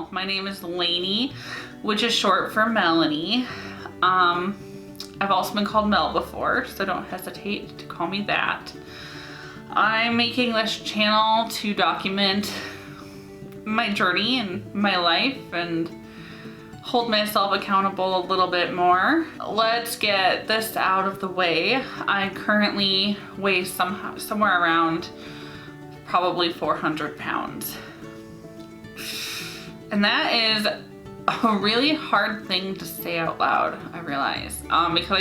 channel. My name is Lainey, which is short for Melanie. I've also been called Mel before, so don't hesitate to call me that. I'm making this channel to document my journey and my life and hold myself accountable a little bit more. Let's get this out of the way. I currently weigh somewhere around probably 400 pounds. And that is a really hard thing to say out loud, I realize, because I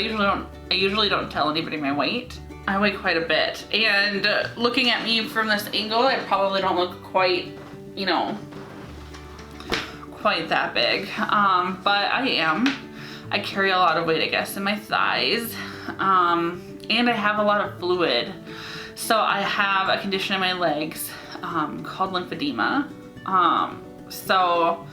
usually don't tell anybody my weight. I weigh quite a bit, and looking at me from this angle, I probably don't look quite, quite that big, but I am. I carry a lot of weight, I guess, in my thighs, and I have a lot of fluid. So I have a condition in my legs called lymphedema. So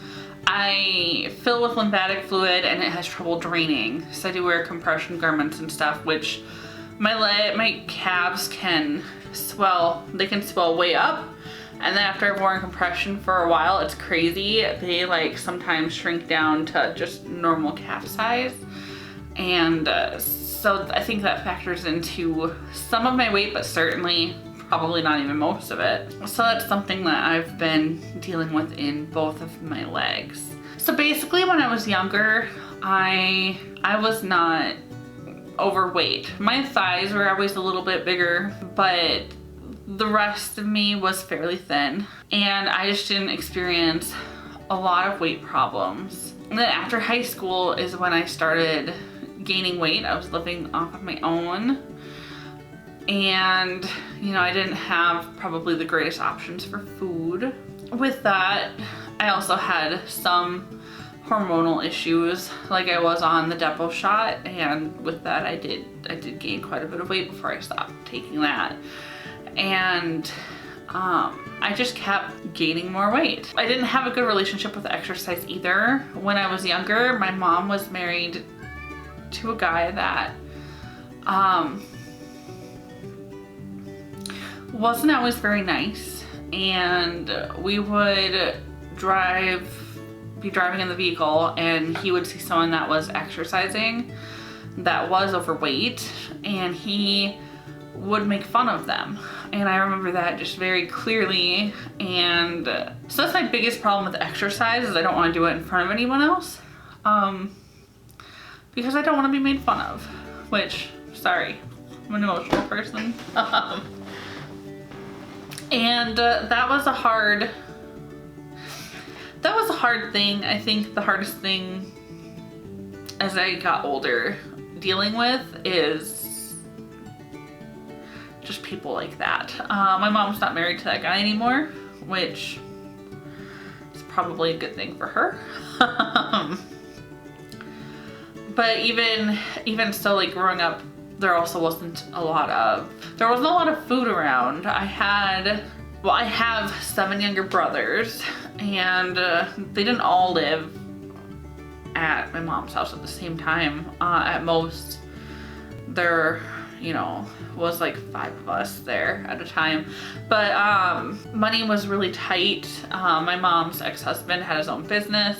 I fill with lymphatic fluid and it has trouble draining. So I do wear compression garments and stuff, which my calves can swell. They can swell way up. And then after I've worn compression for a while, it's crazy. They sometimes shrink down to just normal calf size. And so I think that factors into some of my weight, but certainly probably not even most of it. So that's something that I've been dealing with in both of my legs. So basically when I was younger, I was not overweight. My thighs were always a little bit bigger, but the rest of me was fairly thin, and I just didn't experience a lot of weight problems. And then after high school is when I started gaining weight. I was living off of my own, and I didn't have probably the greatest options for food. With that, I also had some hormonal issues, like I was on the Depo shot, and with that I did gain quite a bit of weight before I stopped taking that. And I just kept gaining more weight. I didn't have a good relationship with exercise either. When I was younger, my mom was married to a guy that wasn't always very nice, and we would be driving in the vehicle and he would see someone that was exercising that was overweight, and he would make fun of them. And I remember that just very clearly. And so that's my biggest problem with exercise, is I don't want to do it in front of anyone else, because I don't want to be made fun of, which, sorry, I'm an emotional person. And that was a hard thing. I think the hardest thing as I got older dealing with is just people like that. My mom's not married to that guy anymore, which is probably a good thing for her. But even still, growing up, there wasn't a lot of food around. I have 7 younger brothers, and they didn't all live at my mom's house at the same time. At most, there, was 5 of us there at a time. But money was really tight. My mom's ex-husband had his own business,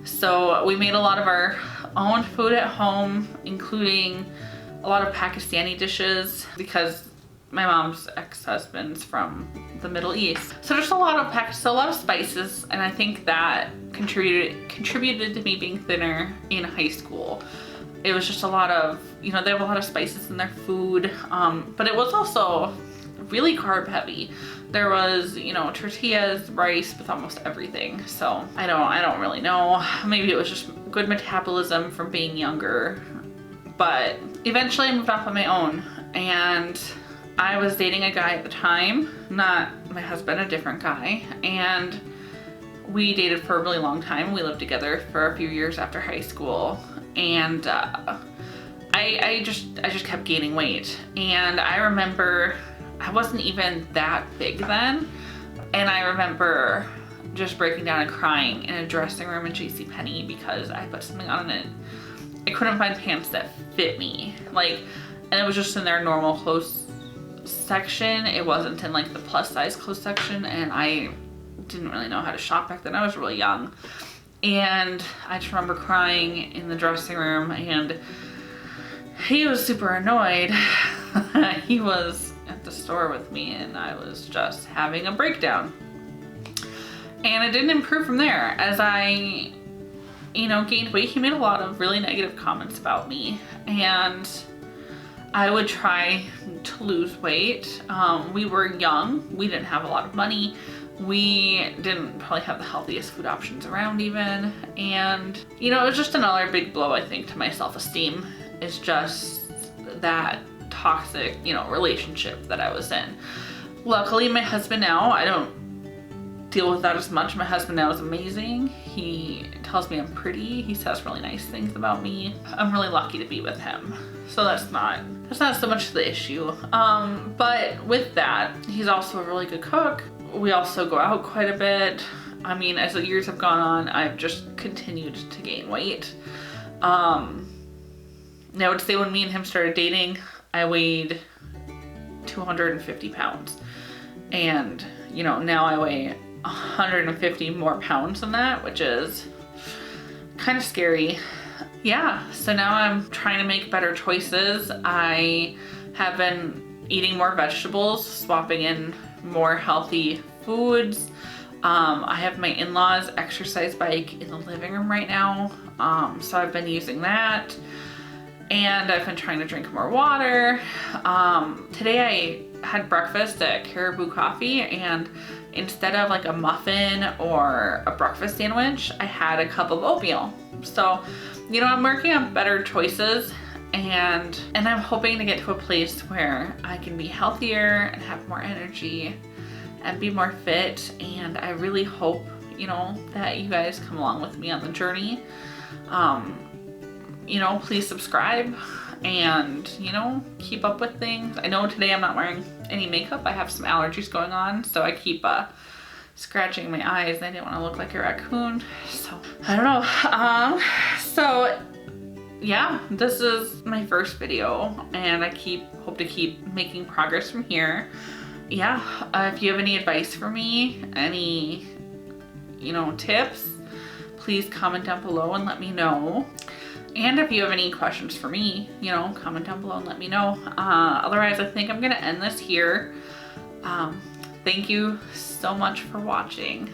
so we made a lot of our own food at home, including a lot of Pakistani dishes, because my mom's ex-husband's from the Middle East. So there's a lot of spices, and I think that contributed to me being thinner in high school. It was just a lot of, they have a lot of spices in their food, but it was also really carb heavy. There was, tortillas, rice with almost everything. So I don't really know. Maybe it was just good metabolism from being younger. But eventually I moved off on my own, and I was dating a guy at the time, not my husband, a different guy, and we dated for a really long time. We lived together for a few years after high school, and I just kept gaining weight. And I remember I wasn't even that big then, and I remember just breaking down and crying in a dressing room in JCPenney because I put something on it. I couldn't find pants that fit me, and it was just in their normal clothes section. It wasn't in the plus size clothes section, and I didn't really know how to shop back then. I was really young. And I just remember crying in the dressing room, and he was super annoyed. He was at the store with me and I was just having a breakdown. And it didn't improve from there. As I, gained weight, he made a lot of really negative comments about me. And I would try to lose weight. We were young. We didn't have a lot of money. We didn't probably have the healthiest food options around even. And, it was just another big blow, I think, to my self-esteem. Is just that toxic, relationship that I was in. Luckily, my husband now, I don't deal with that as much. My husband now is amazing. He tells me I'm pretty. He says really nice things about me. I'm really lucky to be with him. So that's not so much the issue. But with that, he's also a really good cook. We also go out quite a bit. I mean, as the years have gone on, I've just continued to gain weight. I would say when me and him started dating, I weighed 250 pounds. And, now I weigh 150 more pounds than that, which is kind of scary. Yeah, so now I'm trying to make better choices. I have been eating more vegetables, swapping in more healthy foods. I have my in-laws exercise bike in the living room right now. So I've been using that. And I've been trying to drink more water. Today I had breakfast at Caribou Coffee, and instead of like a muffin or a breakfast sandwich, I had a cup of oatmeal. So, I'm working on better choices, and I'm hoping to get to a place where I can be healthier and have more energy and be more fit. And I really hope, that you guys come along with me on the journey. Please subscribe and, keep up with things. I know today I'm not wearing any makeup. I have some allergies going on, so I keep scratching my eyes, and I didn't want to look like a raccoon. So, I don't know. So, yeah, this is my first video, and I hope to keep making progress from here. Yeah, if you have any advice for me, any, tips, please comment down below and let me know. And if you have any questions for me, comment down below and let me know. Otherwise, I think I'm gonna end this here. Thank you so much for watching.